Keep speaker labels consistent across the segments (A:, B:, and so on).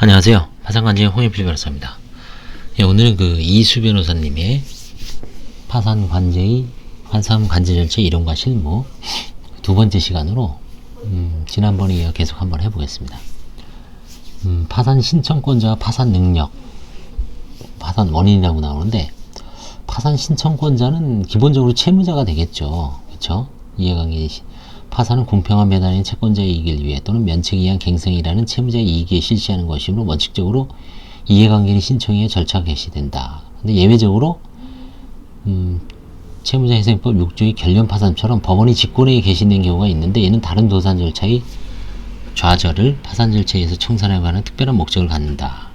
A: 안녕하세요. 파산관제의 홍익필 변호사입니다. 예, 오늘은 이수 변호사님의 파산관제의 파산관제 절차 이론과 실무 두 번째 시간으로 지난번에 이어 계속 한번 해보겠습니다. 파산 신청권자와 파산 능력, 파산 원인이라고 나오는데 파산 신청권자는 기본적으로 채무자가 되겠죠. 그렇죠? 이해관계 파산은 공평한 배당인 채권자의 이익을 위해 또는 면책에 의한 갱생이라는 채무자의 이익에 실시하는 것이므로 원칙적으로 이해관계인 신청에 절차가 개시된다. 근데 예외적으로 채무자회생법 6조의 결련파산처럼 법원이 직권에 개시된 경우가 있는데 이는 다른 도산 절차의 좌절을 파산 절차에 의해서 청산에 관한 특별한 목적을 갖는다.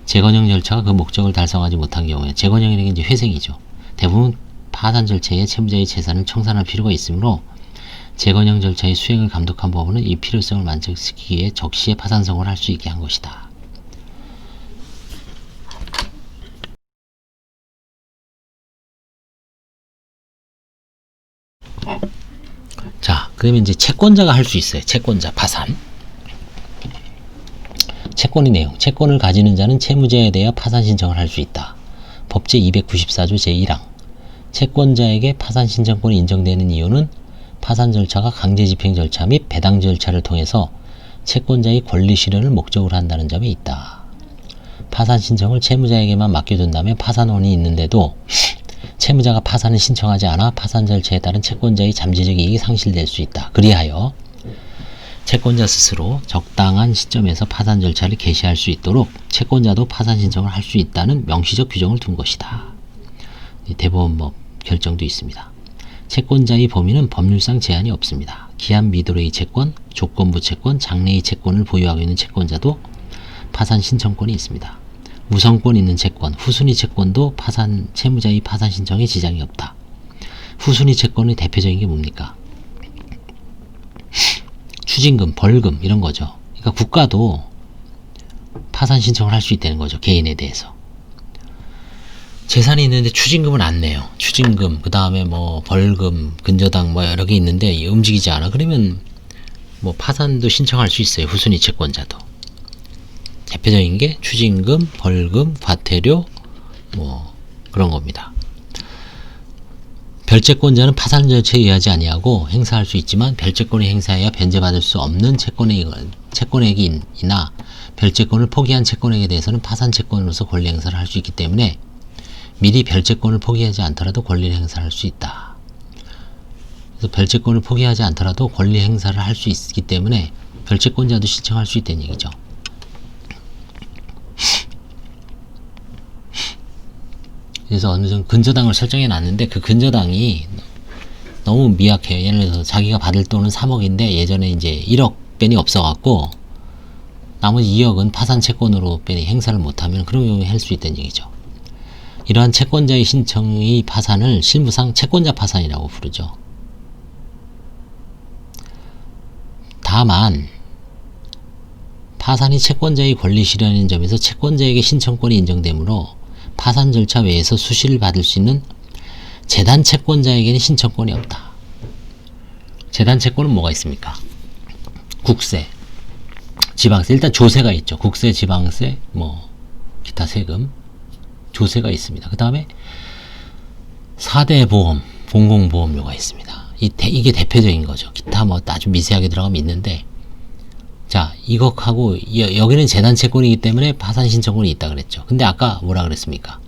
A: 재건형 절차가 그 목적을 달성하지 못한 경우에 재건형이라는 게 이제 회생이죠. 대부분 파산 절차에 채무자의 재산을 청산할 필요가 있으므로 재건형 절차의 수행을 감독한 법원은 이 필요성을 만족시키기 위해 적시에 파산성을 할 수 있게 한 것이다. 자, 그러면 이제 채권자가 할 수 있어요. 채권자 파산. 채권의 내용. 채권을 가지는 자는 채무자에 대해 파산 신청을 할 수 있다. 법제 294조 제1항. 채권자에게 파산 신청권이 인정되는 이유는 파산 절차가 강제 집행 절차 및 배당 절차를 통해서 채권자의 권리 실현을 목적으로 한다는 점에 있다. 파산 신청을 채무자에게만 맡겨둔다면 파산원이 있는데도 채무자가 파산을 신청하지 않아 파산 절차에 따른 채권자의 잠재적 이익이 상실될 수 있다. 그리하여 채권자 스스로 적당한 시점에서 파산 절차를 개시할 수 있도록 채권자도 파산 신청을 할 수 있다는 명시적 규정을 둔 것이다. 대법원법 결정도 있습니다. 채권자의 범위는 법률상 제한이 없습니다. 기한 미도래의 채권, 조건부 채권, 장래의 채권을 보유하고 있는 채권자도 파산 신청권이 있습니다. 우선권 있는 채권, 후순위 채권도 채무자의 파산 신청에 지장이 없다. 후순위 채권의 대표적인 게 뭡니까? 추징금, 벌금 이런 거죠. 그러니까 국가도 파산 신청을 할 수 있다는 거죠. 개인에 대해서. 재산이 있는데 추징금은 안 내요. 추징금, 그 다음에 뭐 벌금, 근저당 뭐 여러 개 있는데 움직이지 않아. 그러면 뭐 파산도 신청할 수 있어요. 후순위 채권자도. 대표적인 게 추징금, 벌금, 과태료 뭐 그런 겁니다. 별채권자는 파산 절차에 의하지 아니하고 행사할 수 있지만 별채권을 행사해야 변제받을 수 없는 채권액이나 별채권을 포기한 채권액에 대해서는 파산 채권으로서 권리 행사를 할 수 있기 때문에 미리 별채권을 포기하지 않더라도 권리 행사를 할 수 있다. 그래서 별채권을 포기하지 않더라도 권리 행사를 할 수 있기 때문에 별채권자도 신청할 수 있다는 얘기죠. 그래서 어느 정도 근저당을 설정해 놨는데 그 근저당이 너무 미약해요. 예를 들어서 자기가 받을 돈은 3억인데 예전에 이제 1억 벤이 없어갖고 나머지 2억은 파산 채권으로 벤이 행사를 못하면 그런 경우에 할 수 있다는 얘기죠. 이러한 채권자의 신청의 파산을 실무상 채권자 파산이라고 부르죠. 다만 파산이 채권자의 권리 실현인 점에서 채권자에게 신청권이 인정되므로 파산 절차 외에서 수시를 받을 수 있는 재단 채권자에게는 신청권이 없다. 재단 채권은 뭐가 있습니까? 국세, 지방세, 일단 조세가 있죠. 국세, 지방세, 뭐 기타 세금, 조세가 있습니다. 그 다음에 4대 보험, 공공보험료가 있습니다. 이게 대표적인 거죠. 기타 뭐 아주 미세하게 들어가면 있는데, 자, 이것하고 여기는 재단 채권이기 때문에 파산 신청권이 있다 그랬죠. 근데 아까 뭐라 그랬습니까?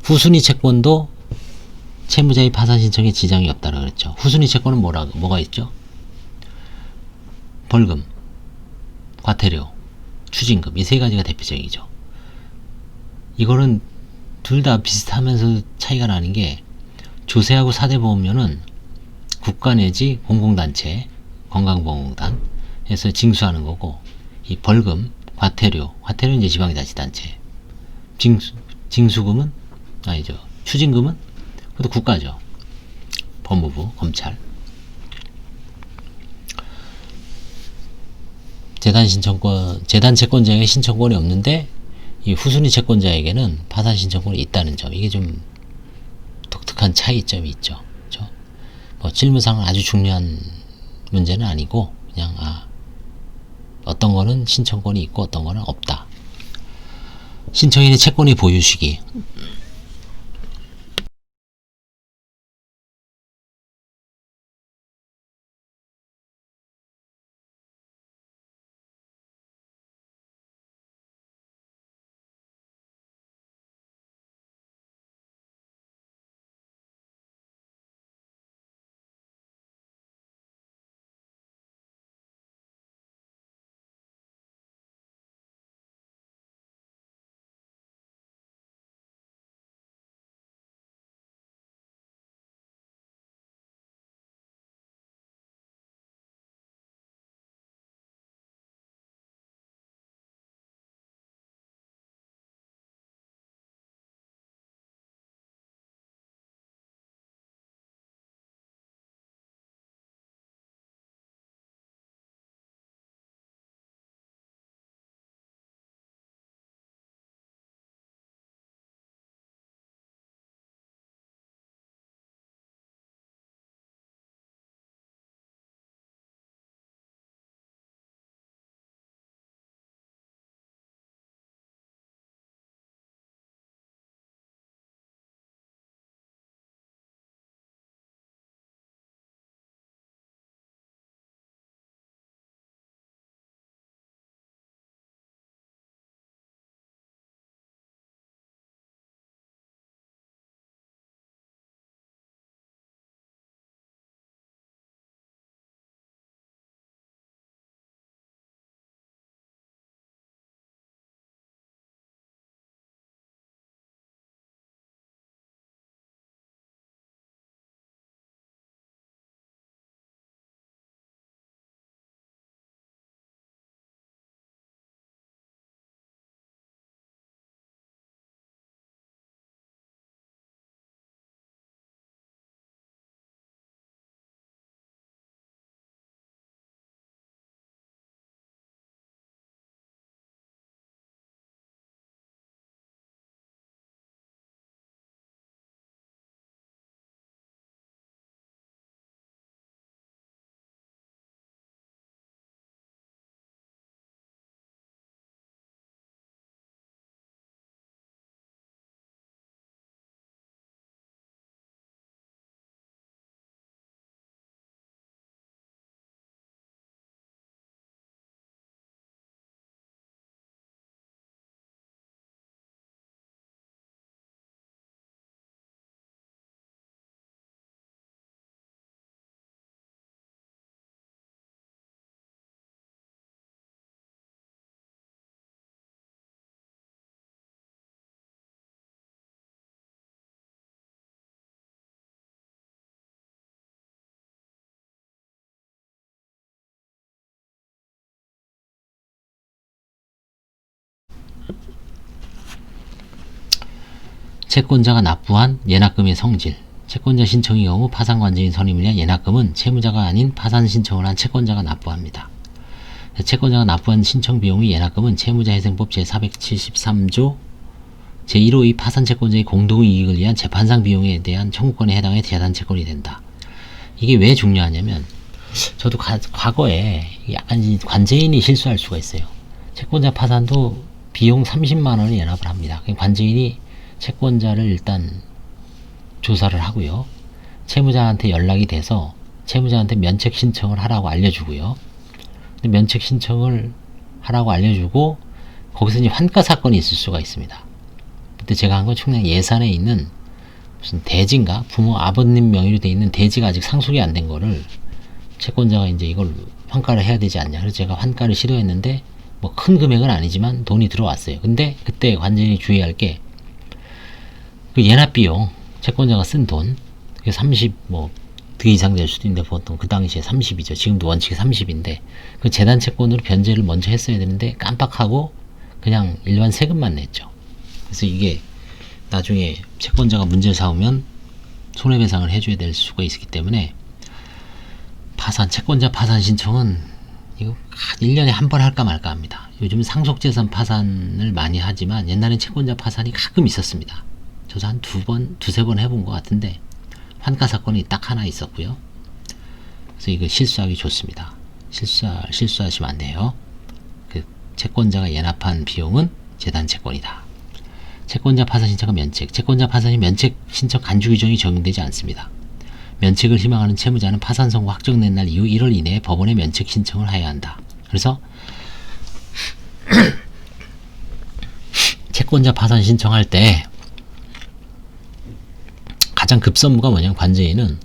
A: 후순위 채권도 채무자의 파산 신청에 지장이 없다고 그랬죠. 후순위 채권은 뭐가 있죠? 벌금, 과태료, 추징금 이 세 가지가 대표적이죠. 이거는 둘 다 비슷하면서 차이가 나는 게 조세하고 4대 보험료는 국가 내지 공공단체, 건강보험공단 해서 징수하는 거고, 이 벌금, 과태료는 이제 지방자치단체, 징수금은 아니죠. 추징금은 그것도 국가죠. 법무부, 검찰. 재단 채권자에게 신청권이 없는데 이 후순위 채권자에게는 파산 신청권이 있다는 점, 이게 좀 독특한 차이점이 있죠. 그렇죠? 뭐 실무상 아주 중요한 문제는 아니고 그냥 어떤 거는 신청권이 있고 어떤 거는 없다. 신청인의 채권의 보유 시기. 채권자가 납부한 예납금의 성질. 채권자 신청의 경우 파산관제인 선임을 위한 예납금은 채무자가 아닌 파산 신청을 한 채권자가 납부합니다. 채권자가 납부한 신청 비용의 예납금은 채무자회생법 제473조 제1호의 파산채권자의 공동이익을 위한 재판상 비용에 대한 청구권에 해당해 재산채권이 된다. 이게 왜 중요하냐면, 저도 과거에 약간 관제인이 실수할 수가 있어요. 채권자 파산도 비용 30만원을 예납을 합니다. 관제인이 채권자를 일단 조사를 하고요. 채무자한테 연락이 돼서 채무자한테 면책 신청을 하라고 알려주고요. 근데 면책 신청을 하라고 알려주고 거기서 이제 환가 사건이 있을 수가 있습니다. 그때 제가 한 건 충남 예산에 있는 무슨 대지인가? 부모 아버님 명의로 돼 있는 대지가 아직 상속이 안 된 거를 채권자가 이제 이걸 환가를 해야 되지 않냐. 그래서 제가 환가를 시도했는데 뭐 큰 금액은 아니지만 돈이 들어왔어요. 근데 그때 관제인이 주의할 게 그 예납 비용, 채권자가 쓴 돈, 30, 그 이상 될 수도 있는데 보통 그 당시에 30이죠. 지금도 원칙이 30인데 그 재단 채권으로 변제를 먼저 했어야 되는데 깜빡하고 그냥 일반 세금만 냈죠. 그래서 이게 나중에 채권자가 문제를 삼으면 손해배상을 해줘야 될 수가 있기 때문에 채권자 파산 신청은 이거 1년에 한 번 할까 말까 합니다. 요즘 상속재산 파산을 많이 하지만 옛날엔 채권자 파산이 가끔 있었습니다. 저도 한 두세 번 해본 것 같은데 환가 사건이 딱 하나 있었고요. 그래서 이거 실수하기 좋습니다. 실수하시면 안 돼요. 그 채권자가 예납한 비용은 재단 채권이다. 채권자 파산 신청과 면책. 채권자 파산이 면책 신청 간주 규정이 적용되지 않습니다. 면책을 희망하는 채무자는 파산 선고 확정된 날 이후 1월 이내에 법원에 면책 신청을 해야 한다. 그래서 채권자 파산 신청할 때 가장 급선무가 뭐냐면 관제인은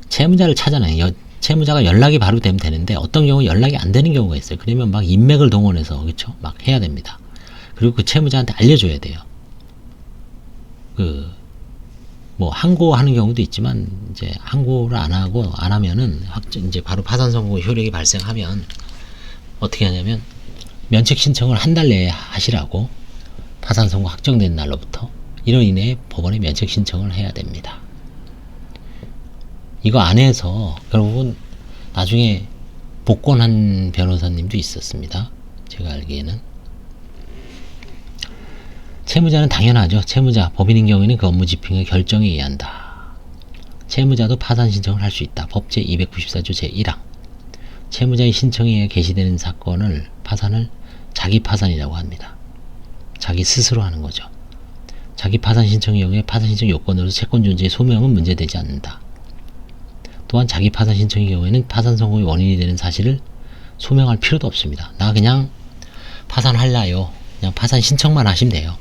A: 채무자를 찾아내요. 채무자가 연락이 바로 되면 되는데 어떤 경우 연락이 안 되는 경우가 있어요. 그러면 막 인맥을 동원해서 그렇죠? 막 해야 됩니다. 그리고 그 채무자한테 알려줘야 돼요. 뭐 항고하는 경우도 있지만 이제 항고를 안 하면은 이제 바로 파산 선고 효력이 발생하면 어떻게 하냐면 면책 신청을 한 달 내에 하시라고 파산 선고 확정된 날로부터 1월 이내에 법원에 면책 신청을 해야 됩니다. 이거 안 해서 결국은 나중에 복권한 변호사님도 있었습니다. 제가 알기에는. 채무자는 당연하죠. 채무자, 법인인 경우에는 그 업무 집행의 결정에 의한다. 채무자도 파산 신청을 할 수 있다. 법 제294조 제1항. 채무자의 신청에 의해 개시되는 사건을 파산을 자기 파산이라고 합니다. 자기 스스로 하는 거죠. 자기 파산 신청의 경우에 파산 신청 요건으로서 채권 존재의 소명은 문제되지 않는다. 또한 자기 파산 신청의 경우에는 파산 선고의 원인이 되는 사실을 소명할 필요도 없습니다. 나 그냥 파산할라요. 그냥 파산 신청만 하시면 돼요.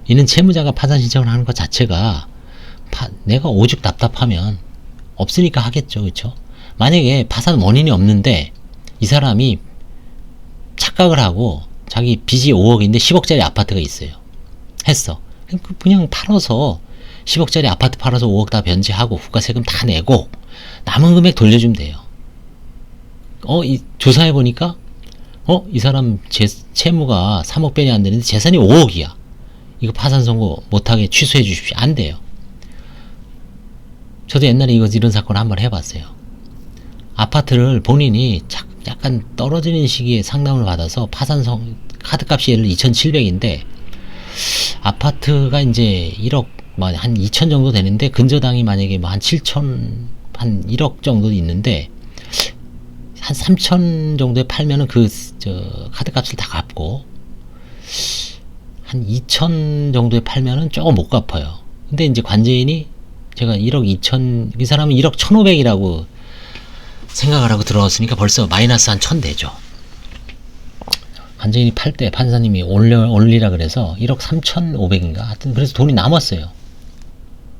A: 이는 채무자가 파산 신청을 하는 것 자체가 내가 오죽 답답하면 없으니까 하겠죠. 그렇죠? 만약에 파산 원인이 없는데 이 사람이 착각을 하고 자기 빚이 5억인데 10억짜리 아파트가 있어요. 했어. 그냥 팔아서 10억짜리 아파트 팔아서 5억 다 변제하고 국가세금 다 내고 남은 금액 돌려주면 돼요. 조사해보니까 이 사람 채무가 3억 변이 안 되는데 재산이 5억이야. 이거 파산 선고 못하게 취소해 주십시오. 안 돼요. 저도 옛날에 이런 사건 한번 해봤어요. 아파트를 본인이 약간 떨어지는 시기에 상담을 받아서 카드값이 예를 2,700인데 아파트가 이제 1억 한 2천 정도 되는데 근저당이 만약에 한 7천 한 1억 정도 있는데 한 3천 정도에 팔면은 카드값을 다 갚고 한 2천 정도에 팔면은 조금 못 갚아요. 근데 이제 관제인이 제가 1억 2천 이 사람은 1억 1,500이라고 생각을 하고 들어왔으니까 벌써 마이너스 한 1,000 되죠. 관제인이 팔 때 판사님이 올리라 그래서 1억 3,500인가 하여튼 그래서 돈이 남았어요.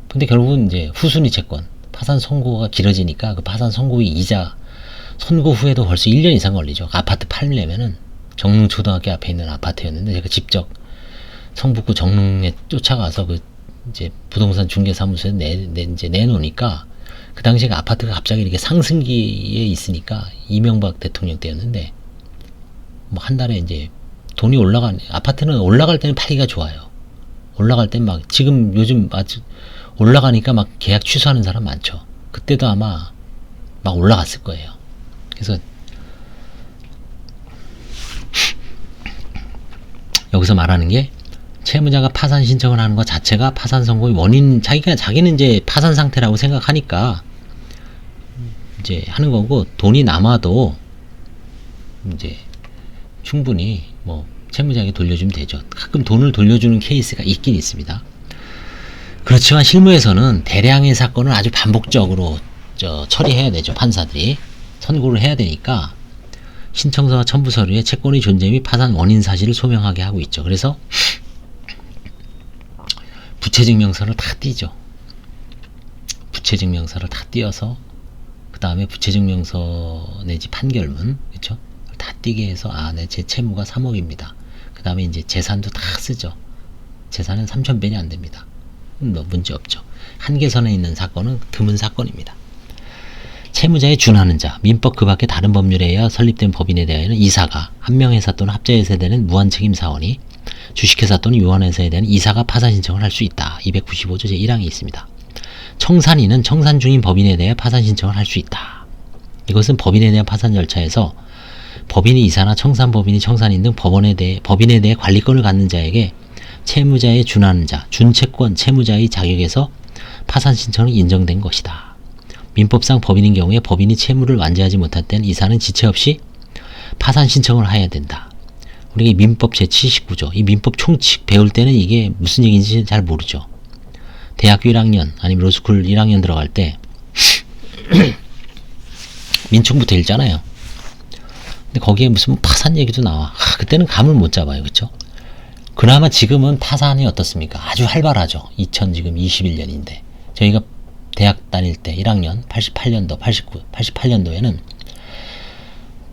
A: 근데 결국은 이제 후순위 채권 파산 선고가 길어지니까 그 파산 선고의 이자 선고 후에도 벌써 1년 이상 걸리죠. 아파트 팔려면은 정릉초등학교 앞에 있는 아파트였는데 제가 직접 성북구 정릉에 쫓아가서 이제 부동산 중개사무소에 이제 내놓으니까 그 당시에 아파트가 갑자기 이렇게 상승기에 있으니까 이명박 대통령 때였는데 뭐 한 달에 이제 돈이 아파트는 올라갈 때는 팔기가 좋아요. 올라갈 땐 막 지금 요즘 아주 올라가니까 막 계약 취소하는 사람 많죠. 그때도 아마 막 올라갔을 거예요. 그래서 여기서 말하는 게 채무자가 파산 신청을 하는 것 자체가 파산 선고의 원인 자기는 이제 파산 상태라고 생각하니까 이제 하는 거고 돈이 남아도 이제 충분히 뭐 채무자에게 돌려주면 되죠. 가끔 돈을 돌려주는 케이스가 있긴 있습니다. 그렇지만 실무에서는 대량의 사건을 아주 반복적으로 처리해야 되죠. 판사들이 선고를 해야 되니까 신청서와 첨부 서류에 채권의 존재 및 파산 원인 사실을 소명하게 하고 있죠. 그래서 부채증명서를 다 띄죠. 부채증명서를 다 띄어서 그 다음에 부채증명서 내지 판결문 그렇죠? 다 띄게 해서 제 채무가 3억입니다. 그 다음에 이제 재산도 다 쓰죠. 재산은 3,000배니 안 됩니다. 뭐 문제 없죠. 한계선에 있는 사건은 드문 사건입니다. 채무자에 준하는 자, 민법 그 밖에 다른 법률에 의해 설립된 법인에 대하여는 이사가, 한명회사 또는 합자회사에 대한 무한책임사원이, 주식회사 또는 유한회사에 대한 이사가 파산 신청을 할 수 있다. 295조 제1항에 있습니다. 청산인은 청산 중인 법인에 대해 파산 신청을 할 수 있다. 이것은 법인에 대한 파산 절차에서 법인이 이사나 청산법인이 청산인 등 법인에 대해 관리권을 갖는 자에게 채무자에 준하는 자, 준채권 채무자의 자격에서 파산 신청이 인정된 것이다. 민법상 법인인 경우에 법인이 채무를 완제하지 못할 때는 이사는 지체 없이 파산 신청을 해야 된다. 우리가 민법 제79조, 이 민법 총칙 배울 때는 이게 무슨 얘기인지 잘 모르죠. 대학교 1학년 아니면 로스쿨 1학년 들어갈 때 민총부터 읽잖아요. 근데 거기에 무슨 파산 얘기도 나와. 그때는 감을 못 잡아요. 그쵸? 그나마 지금은 파산이 어떻습니까? 아주 활발하죠. 2021년인데 저희가 대학 다닐 때 1학년 88년도 88년도에는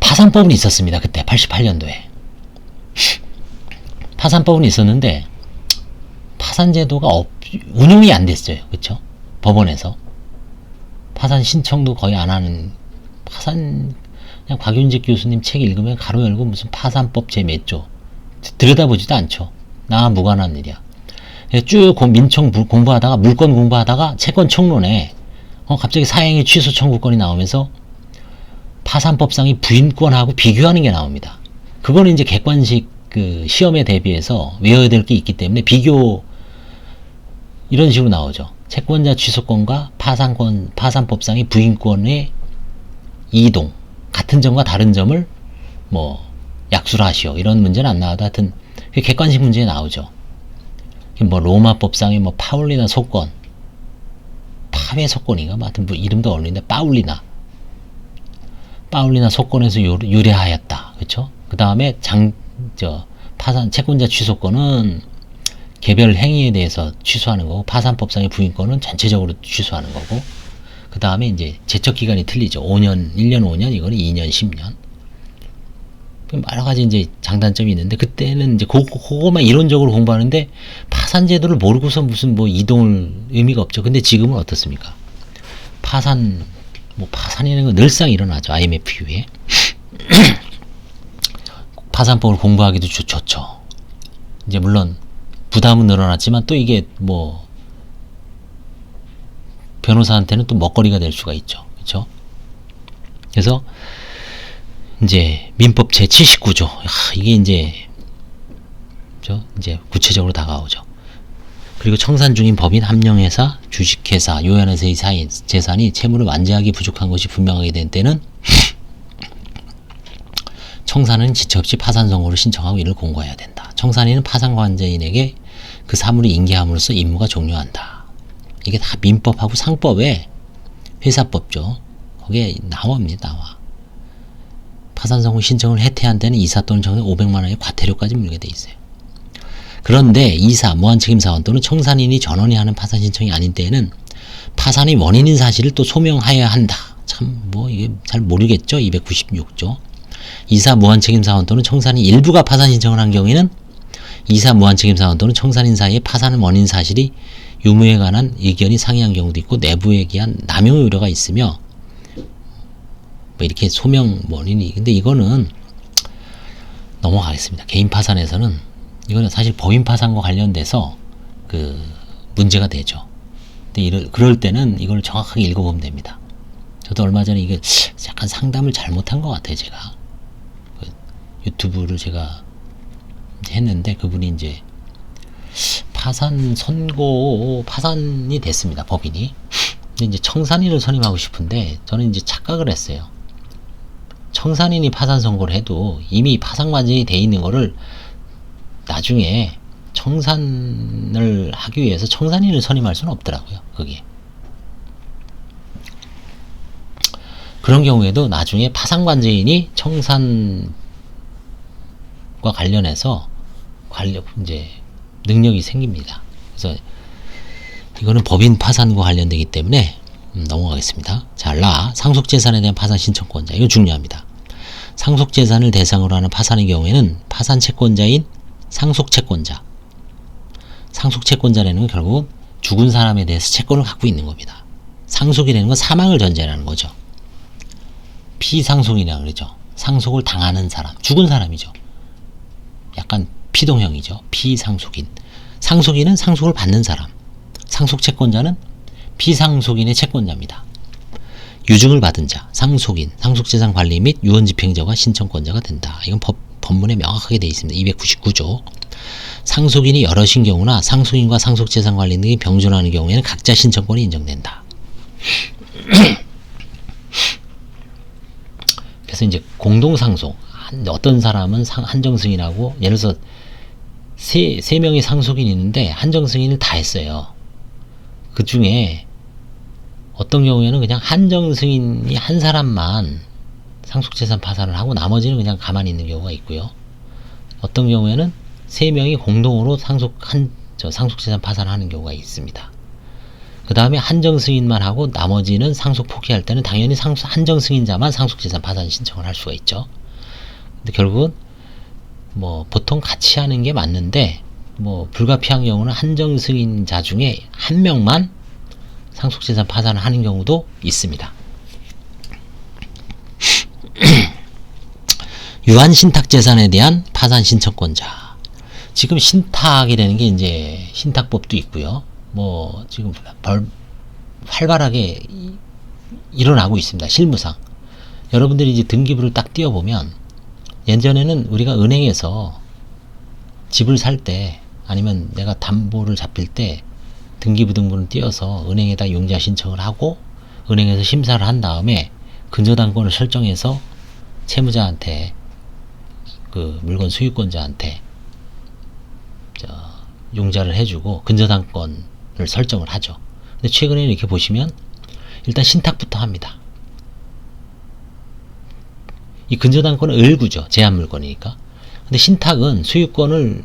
A: 파산법은 있었습니다. 그때 88년도에 파산법은 있었는데 파산제도가 운용이 안 됐어요. 그쵸? 법원에서 파산 신청도 거의 안 하는, 파산 그냥 곽윤직 교수님 책 읽으면 가로 열고 무슨 파산법 제 몇 조 들여다보지도 않죠. 나 무관한 일이야. 쭉 민청 공부하다가 물건 공부하다가 채권 총론에 갑자기 사행위 취소 청구권이 나오면서 파산법상의 부인권하고 비교하는 게 나옵니다. 그거는 이제 객관식 그 시험에 대비해서 외워야 될 게 있기 때문에 비교 이런 식으로 나오죠. 채권자 취소권과 파산법상의 부인권의 이동, 같은 점과 다른 점을 뭐 약수를 하시오, 이런 문제는 안 나와도 하여튼 객관식 문제에 나오죠. 뭐 로마법상의 뭐 파울리나 소권, 파베 소권인가, 뭐 하여튼 뭐 이름도 어울리는데 파울리나 소권에서 유래하였다. 그쵸? 그 다음에 파산 채권자 취소권은 개별 행위에 대해서 취소하는 거고, 파산법상의 부인권은 전체적으로 취소하는 거고, 그 다음에 이제 제척 기간이 틀리죠. 5년, 1년 5년, 이거는 2년 10년. 여러 가지 이제 장단점이 있는데, 그때는 이제 그거만 이론적으로 공부하는데 파산제도를 모르고서 무슨 뭐 이동을 의미가 없죠. 근데 지금은 어떻습니까? 파산이라는 건 늘상 일어나죠. IMF 이후에. 파산법을 공부하기도 좋죠. 이제 물론 부담은 늘어났지만 또 이게 뭐 변호사한테는 또 먹거리가 될 수가 있죠. 그렇죠? 그래서 이제 민법 제79조 이게 이제 구체적으로 다가오죠. 그리고 청산 중인 법인, 합령회사, 주식회사, 요연회사의 재산이 채무를 완제하기 부족한 것이 분명하게 된 때는 청산은 지체 없이 파산 선고를 신청하고 이를 공고해야 된다. 청산인은 파산관제인에게 그 사물을 인계함으로써 임무가 종료한다. 이게 다 민법하고 상법에 회사법죠. 거기에 나와. 파산 선고 신청을 해태한 때는 이사 또는 청산 500만 원의 과태료까지 물게 돼 있어요. 그런데 이사, 무한책임사원 또는 청산인이 전원이 하는 파산 신청이 아닌 때에는 파산의 원인인 사실을 또 소명하여야 한다. 참 뭐 이게 잘 모르겠죠. 296조. 이사, 무한책임사원 또는 청산인 일부가 파산 신청을 한 경우에는 이사, 무한책임사원 또는 청산인 사이에 파산 원인 사실이 유무에 관한 의견이 상이한 경우도 있고, 내부에 기한 남용의 우려가 있으며 뭐 이렇게 소명 원인이, 근데 이거는 넘어가겠습니다. 개인 파산에서는 이거는 사실 법인 파산과 관련돼서 그 문제가 되죠. 근데 그럴 때는 이걸 정확하게 읽어보면 됩니다. 저도 얼마 전에 이게 약간 상담을 잘못한 것 같아요. 제가 유튜브를 제가 했는데 그분이 이제 파산이 됐습니다. 법인이. 근데 이제 청산인을 선임하고 싶은데 저는 이제 착각을 했어요. 청산인이 파산 선고를 해도 이미 파산관제인이 돼 있는 거를 나중에 청산을 하기 위해서 청산인을 선임할 수는 없더라고요. 그게. 그런 경우에도 나중에 파산관제인이 청산과 관련해서 이제 능력이 생깁니다. 그래서 이거는 법인 파산과 관련되기 때문에 넘어가겠습니다. 자, 상속재산에 대한 파산 신청권자. 이거 중요합니다. 상속재산을 대상으로 하는 파산의 경우에는 파산 채권자인 상속채권자. 상속채권자라는 건 결국 죽은 사람에 대해서 채권을 갖고 있는 겁니다. 상속이라는 건 사망을 전제라는 거죠. 피상속이라고 그러죠. 상속을 당하는 사람, 죽은 사람이죠. 약간 피동형이죠. 피상속인. 상속인은 상속을 받는 사람. 상속채권자는 피상속인의 채권자입니다. 유증을 받은 자, 상속인, 상속재산 관리 및 유언집행자가 신청권자가 된다. 이건 법문에 명확하게 되어 있습니다. 299조. 상속인이 여럿인 경우나 상속인과 상속재산 관리 등이 병존하는 경우에는 각자 신청권이 인정된다. 그래서 이제 공동상속, 어떤 사람은 한정승인하고, 예를 들어서 세 명의 상속인이 있는데 한정승인을 다 했어요. 그 중에 어떤 경우에는 그냥 한정승인이 한 사람만 상속재산 파산을 하고 나머지는 그냥 가만히 있는 경우가 있고요. 어떤 경우에는 세 명이 공동으로 상속재산 파산하는 경우가 있습니다. 그 다음에 한정승인만 하고 나머지는 상속 포기할 때는 당연히 한정승인자만 상속재산 파산 신청을 할 수가 있죠. 근데 결국은 뭐 보통 같이 하는 게 맞는데, 뭐 불가피한 경우는 한정승인자 중에 한 명만 상속재산 파산을 하는 경우도 있습니다. 유한신탁재산에 대한 파산 신청권자. 지금 신탁이라는 게 이제 신탁법도 있고요. 뭐 지금 활발하게 일어나고 있습니다. 실무상. 여러분들이 이제 등기부를 딱 띄워보면, 예전에는 우리가 은행에서 집을 살 때 아니면 내가 담보를 잡힐 때 등기부 등본을 띄워서 은행에다 융자 신청을 하고 은행에서 심사를 한 다음에 근저당권을 설정해서 채무자한테, 그 물건 소유권자한테 융자를 해주고 근저당권을 설정을 하죠. 근데 최근에 이렇게 보시면 일단 신탁부터 합니다. 이 근저당권은 을구죠. 제한물건이니까. 근데 신탁은 소유권을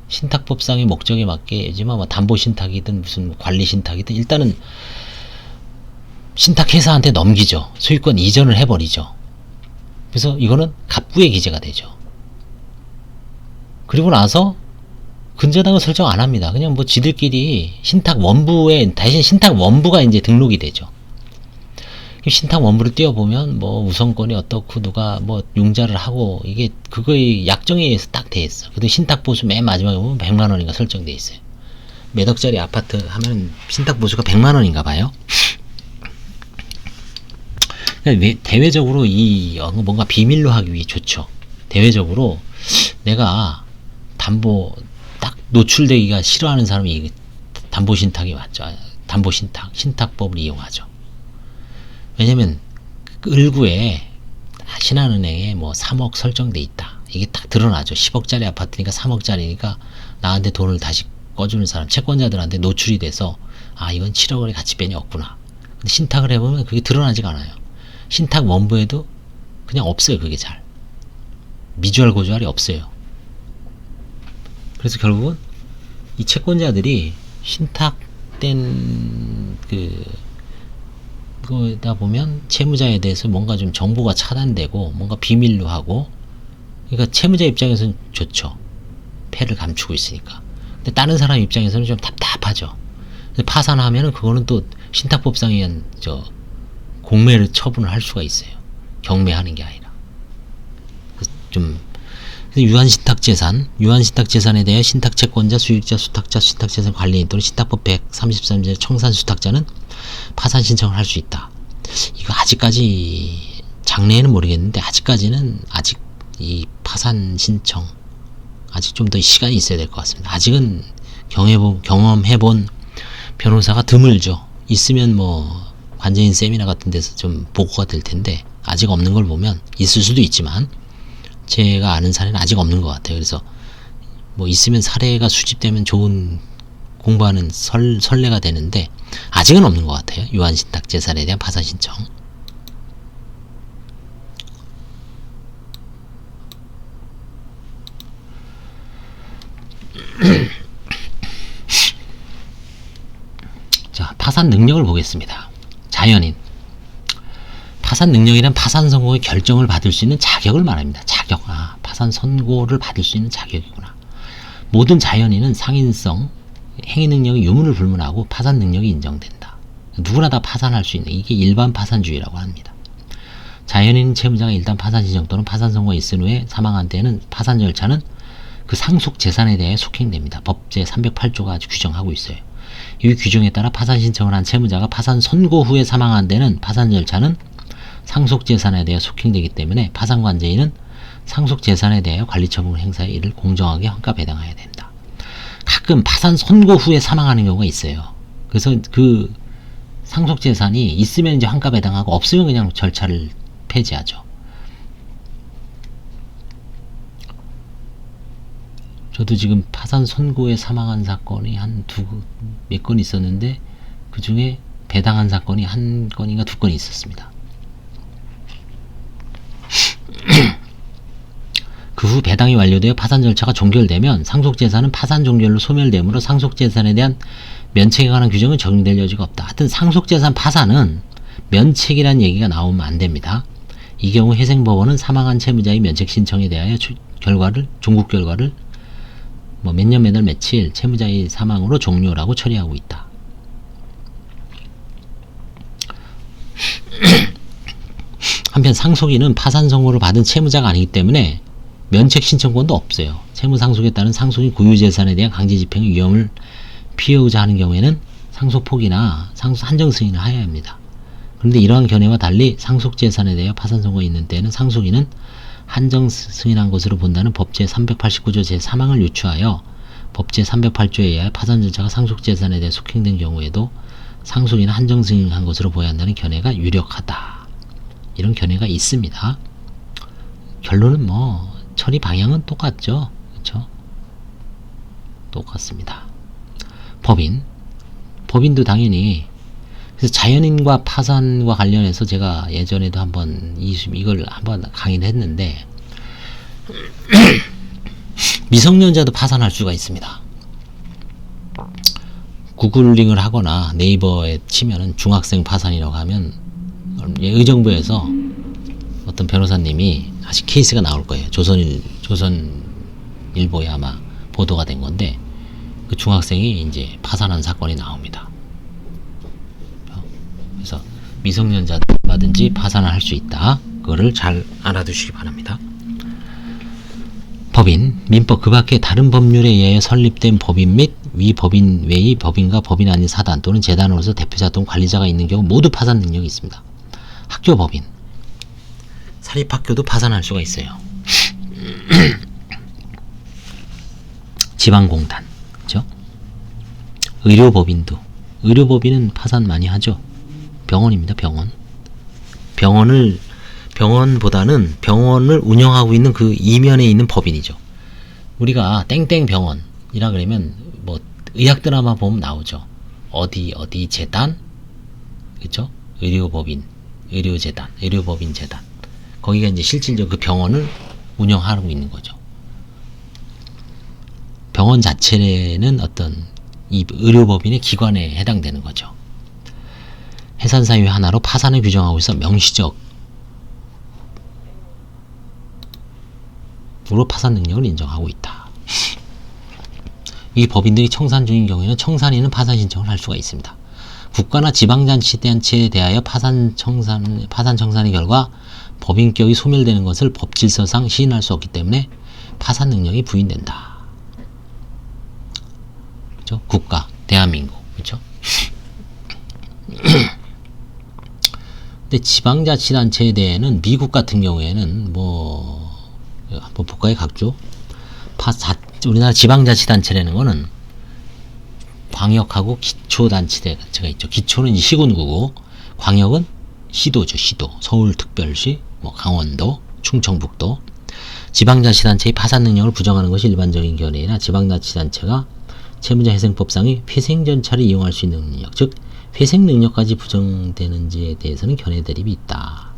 A: 신탁법상의 목적에 맞게지만 뭐 담보신탁이든 무슨 관리신탁이든 일단은 신탁회사한테 넘기죠. 소유권 이전을 해버리죠. 그래서 이거는 갑부에 기재가 되죠. 그리고 나서 근저당을 설정 안 합니다. 그냥 뭐 지들끼리 신탁 원부에, 대신 신탁 원부가 이제 등록이 되죠. 신탁 원부를 띄워보면 뭐 우선권이 어떻고 누가 뭐 융자를 하고 이게 그거의 약정에 의해서 딱 돼 있어. 근데 신탁 보수 맨 마지막에 보면 100만 원인가 설정돼 있어요. 몇 억짜리 아파트 하면 신탁 보수가 100만 원인가 봐요. 대외적으로 뭔가 비밀로 하기 위해 좋죠. 대외적으로 내가 담보 딱 노출되기가 싫어하는 사람이 담보신탁이 맞죠. 담보신탁, 신탁법을 이용하죠. 왜냐면 을구에 신한은행에 뭐 3억 설정돼 있다. 이게 딱 드러나죠. 10억짜리 아파트니까 3억짜리니까 나한테 돈을 다시 꺼주는 사람, 채권자들한테 노출이 돼서 아 이건 7억원의 가치변이 없구나. 근데 신탁을 해보면 그게 드러나지가 않아요. 신탁 원부에도 그냥 없어요. 그게 잘 미주알 고주알이 없어요. 그래서 결국은 이 채권자들이 신탁된 그거다 보면 채무자에 대해서 뭔가 좀 정보가 차단되고 뭔가 비밀로 하고, 그러니까 채무자 입장에서는 좋죠. 패를 감추고 있으니까. 근데 다른 사람 입장에서는 좀 답답하죠. 근데 파산하면은 그거는 또 신탁법상에 의한 공매를 처분을 할 수가 있어요. 경매하는 게 아니라. 좀 유한신탁재산에 대해 신탁채권자, 수익자, 수탁자, 신탁재산 관리인 또는 신탁법 133조 청산 수탁자는 파산 신청을 할 수 있다. 이거 아직까지 장래에는 모르겠는데 아직까지는 아직 이 파산 신청 아직 좀 더 시간이 있어야 될 것 같습니다. 아직은 경험해본 변호사가 드물죠. 있으면 뭐 관제인 세미나 같은 데서 좀 보고가 될 텐데 아직 없는 걸 보면 있을 수도 있지만 제가 아는 사례는 아직 없는 것 같아요. 그래서 뭐 있으면 사례가 수집되면 좋은 공부하는 선례가 되는데 아직은 없는 것 같아요. 유한신탁재산에 대한 파산 신청. 자, 파산 능력을 보겠습니다. 자연인. 파산 능력이란 파산 선고의 결정을 받을 수 있는 자격을 말합니다. 자격. 파산 선고를 받을 수 있는 자격이구나. 모든 자연인은 상인성, 행위 능력이 유무를 불문하고 파산 능력이 인정된다. 누구나 다 파산할 수 있는, 이게 일반 파산주의라고 합니다. 자연인 채무자가 일단 파산 신청 또는 파산 선고가 있은 후에 사망한 때는 파산 절차는 그 상속 재산에 대해 속행됩니다. 법제 308조가 규정하고 있어요. 이 규정에 따라 파산 신청을 한 채무자가 파산 선고 후에 사망한 데는 파산 절차는 상속 재산에 대해 속행되기 때문에 파산 관제인은 상속 재산에 대해 관리처분 행사에 이를 공정하게 환가 배당해야 된다. 가끔 파산 선고 후에 사망하는 경우가 있어요. 그래서 그 상속 재산이 있으면 이제 환가 배당하고 없으면 그냥 절차를 폐지하죠. 저도 지금 파산 선고에 사망한 사건이 몇 건 있었는데 그 중에 배당한 사건이 한 건인가 두 건이 있었습니다. 그 후 배당이 완료되어 파산 절차가 종결되면 상속재산은 파산 종결로 소멸되므로 상속재산에 대한 면책에 관한 규정은 적용될 여지가 없다. 하여튼 상속재산 파산은 면책이란 얘기가 나오면 안 됩니다. 이 경우 회생법원은 사망한 채무자의 면책 신청에 대하여 종국 결과를 뭐 몇 년 몇 월 며칠 채무자의 사망으로 종료라고 처리하고 있다. 한편 상속인은 파산 선고를 받은 채무자가 아니기 때문에 면책 신청권도 없어요. 채무 상속에 따른 상속인 고유 재산에 대한 강제 집행의 위험을 피하고자 하는 경우에는 상속 포기나 상속 한정 승인을 하여야 합니다. 그런데 이러한 견해와 달리 상속 재산에 대해 파산 선고가 있는 때는 상속인은 한정 승인한 것으로 본다는 법 제389조 제3항을 유추하여 법 제308조에 의하여 파산 절차가 상속 재산에 대해 속행된 경우에도 상속인은 한정 승인한 것으로 보아야 한다는 견해가 유력하다. 이런 견해가 있습니다. 결론은 뭐 처리 방향은 똑같죠. 그렇죠? 똑같습니다. 법인도 당연히 그래서 자연인과 파산과 관련해서 제가 예전에도 한번 이걸 한번 강의를 했는데 미성년자도 파산할 수가 있습니다. 구글링을 하거나 네이버에 치면은 중학생 파산이라고 하면 의정부에서 어떤 변호사님이 아직 케이스가 나올 거예요. 조선일보에 아마 보도가 된 건데 그 중학생이 이제 파산한 사건이 나옵니다. 그래서 미성년자도 얼마든지 파산을 할 수 있다. 그거를 잘 알아두시기 바랍니다. 법인, 민법 그 밖에 다른 법률에 의해 설립된 법인 및 위 법인 외의 법인과 법인 아닌 사단 또는 재단으로서 대표자 또는 관리자가 있는 경우 모두 파산 능력이 있습니다. 학교 법인, 사립학교도 파산할 수가 있어요. 지방공단, 그렇죠? 의료법인은 파산 많이 하죠. 병원입니다. 병원보다는 병원을 운영하고 있는 그 이면에 있는 법인이죠. 우리가 땡땡 병원이라 그러면 뭐 의학 드라마 보면 나오죠. 어디 재단, 그렇죠? 의료법인 재단. 거기가 이제 실질적으로 그 병원을 운영하고 있는 거죠. 병원 자체는 어떤 이 의료법인의 기관에 해당되는 거죠. 해산사유 하나로 파산을 규정하고 있어 명시적으로 파산 능력을 인정하고 있다. 이 법인들이 청산 중인 경우에는 청산인은 파산 신청을 할 수가 있습니다. 국가나 지방자치단체에 대하여 파산 청산의 결과 법인격이 소멸되는 것을 법질서상 시인할 수 없기 때문에 파산 능력이 부인된다. 그렇죠? 국가, 대한민국, 그렇죠? 근데 지방자치단체에 대해는 미국 같은 경우에는 뭐 한번 볼까요? 각조 우리나라 지방자치단체라는 거는 광역하고 기초단체가 있죠. 기초는 이제 시군구고 광역은 시도죠. 시도, 서울특별시, 뭐 강원도, 충청북도. 지방자치단체의 파산 능력을 부정하는 것이 일반적인 견해이나 지방자치단체가 채무자 회생법상의 회생 절차를 이용할 수 있는 능력, 즉 회생 능력까지 부정되는지에 대해서는 견해 대립이 있다.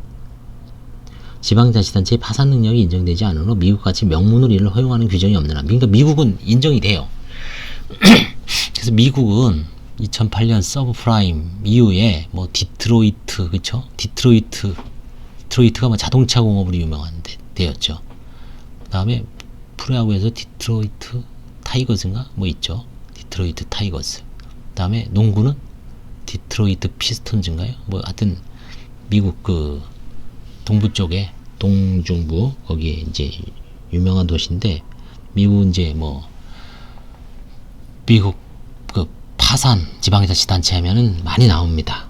A: 지방자치단체의 파산 능력이 인정되지 않으므로 미국같이 명문으로 이를 허용하는 규정이 없는 한, 그러니까 미국은 인정이 돼요. 그래서 미국은 2008년 서브프라임 이후에 뭐 디트로이트, 그쵸? 디트로이트가 뭐 자동차 공업으로 유명한 데였죠. 그 다음에 프로야구에서 디트로이트 타이거즈인가 뭐 있죠. 디트로이트 타이거즈. 그 다음에 농구는 디트로이트 피스톤즈인가요? 뭐 하여튼 미국 그 동부 쪽에 동중부 거기에 이제 유명한 도시인데 미국 이제 뭐 미국 그 파산 지방자치단체 하면은 많이 나옵니다.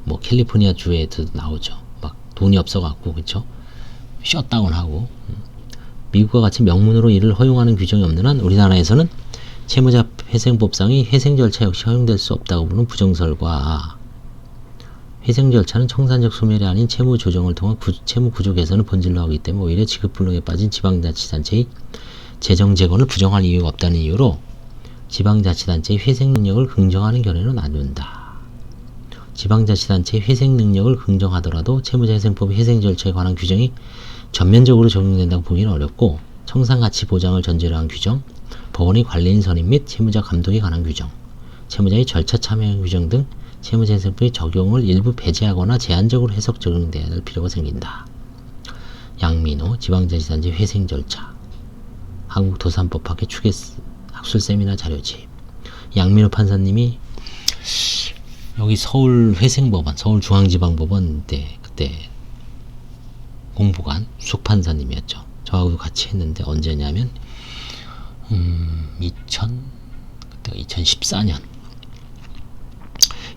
A: 뭐 캘리포니아 주에도 나오죠. 막 돈이 없어갖고 그쵸? 셧다운하고. 미국과 같이 명문으로 이를 허용하는 규정이 없는 한 우리나라에서는 채무자 회생법상의 회생 절차 역시 허용될 수 없다고 보는 부정설과 회생 절차는 청산적 소멸이 아닌 채무 조정을 통한 채무 구조 개선을 본질로 하기 때문에 오히려 지급불능에 빠진 지방자치단체의 재정 재건을 부정할 이유가 없다는 이유로 지방자치단체의 회생 능력을 긍정하는 견해는 안 된다. 지방자치단체의 회생 능력을 긍정하더라도 채무자회생법의 회생 절차에 관한 규정이 전면적으로 적용된다고 보기는 어렵고 청산가치 보장을 전제로 한 규정, 법원의 관리인 선임 및 채무자 감독에 관한 규정, 채무자의 절차 참여 규정 등 채무자회생법의 적용을 일부 배제하거나 제한적으로 해석 적용돼야 할 필요가 생긴다. 양민호 지방자치단체 회생 절차 한국도산법학회 추계 학술 세미나 자료집. 양민호 판사님이 여기 서울회생법원 서울중앙지방법원 때 그때 공보관 숙판사님이었죠. 저하고도 같이 했는데 언제냐면 2014년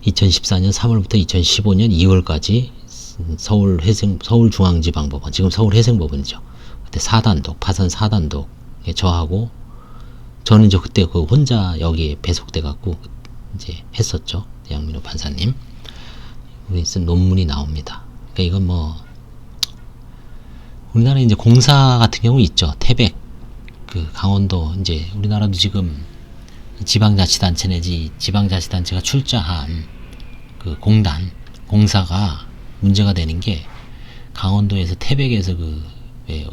A: 3월부터 2015년 2월까지 서울중앙지방법원 지금 서울회생법원이죠. 그때 4단독 파산 4단독에 저하고 저는 이제 그때 그 혼자 여기에 배속돼 갖고 이제 했었죠. 양민호 판사님 우리 쓴 논문이 나옵니다. 그러니까 이건 뭐 우리나라에 이제 공사 같은 경우 있죠. 태백 그 강원도 이제 우리나라도 지금 지방자치단체 내지 지방자치단체가 출자한 그 공사가 문제가 되는 게 강원도에서 태백에서 그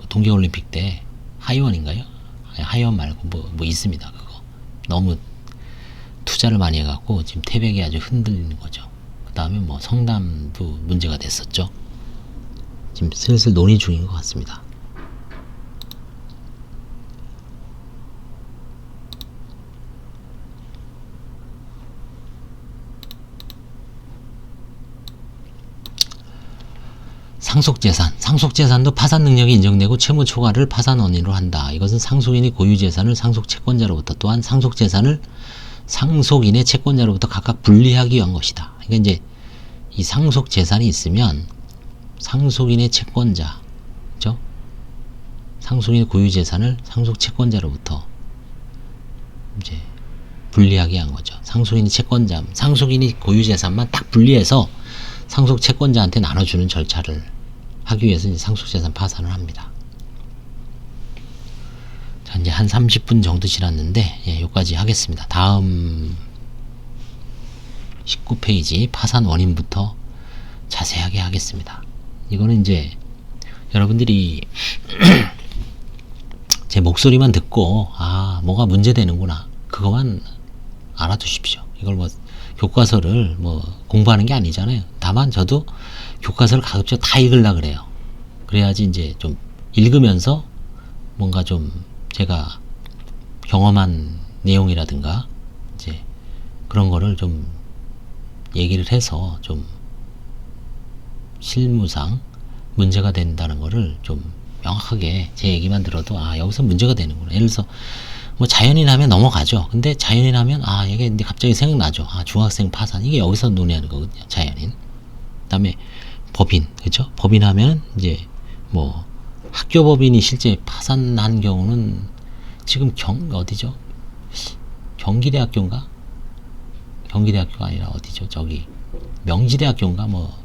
A: 동계올림픽 때 하이원인가요? 하이원 말고 뭐 있습니다. 그거 너무 투자를 많이 해갖고 지금 태백이 아주 흔들리는 거죠. 그 다음에 뭐 성남도 문제가 됐었죠. 지금 슬슬 논의 중인 것 같습니다. 상속재산도 파산 능력이 인정되고 채무 초과를 파산 원인으로 한다. 이것은 상속인이 고유재산을 상속채권자로부터 또한 상속재산을 상속인의 채권자로부터 각각 분리하기 위한 것이다. 그러니까 이제 이 상속재산이 있으면 상속인의 채권자, 그죠? 상속인의 고유재산을 상속채권자로부터 이제 분리하게 한 거죠. 상속인이 채권자, 상속인이 고유재산만 딱 분리해서 상속채권자한테 나눠주는 절차를 하기 위해서 이제 상속재산 파산을 합니다. 자, 이제 한 30분 정도 지났는데, 여기까지 하겠습니다. 다음 19페이지 파산 원인부터 자세하게 하겠습니다. 이거는 이제 여러분들이 제 목소리만 듣고, 뭐가 문제되는구나. 그거만 알아두십시오. 이걸 뭐 교과서를 뭐 공부하는 게 아니잖아요. 다만 저도 교과서를 가급적 다 읽으려고 그래요. 그래야지 이제 좀 읽으면서 뭔가 좀 제가 경험한 내용이라든가 이제 그런 거를 좀 얘기를 해서 좀 실무상 문제가 된다는 거를 좀 명확하게 제 얘기만 들어도 여기서 문제가 되는구나. 예를 들어서 뭐 자연인 하면 넘어가죠. 근데 자연인 하면 이게 근데 갑자기 생각나죠. 중학생 파산 이게 여기서 논의하는 거거든요. 자연인. 그다음에 법인, 그렇죠? 법인 하면 이제 뭐 학교 법인이 실제 파산한 경우는 지금 어디죠? 경기대학교인가? 경기대학교가 아니라 어디죠? 저기 명지대학교인가 뭐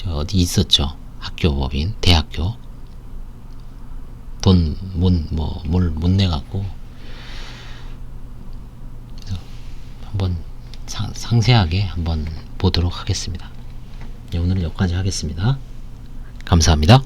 A: 어디 있었죠? 학교 법인, 대학교 돈 뭘 못 내갖고 한번 상세하게 한번 보도록 하겠습니다. 오늘은 여기까지 하겠습니다. 감사합니다.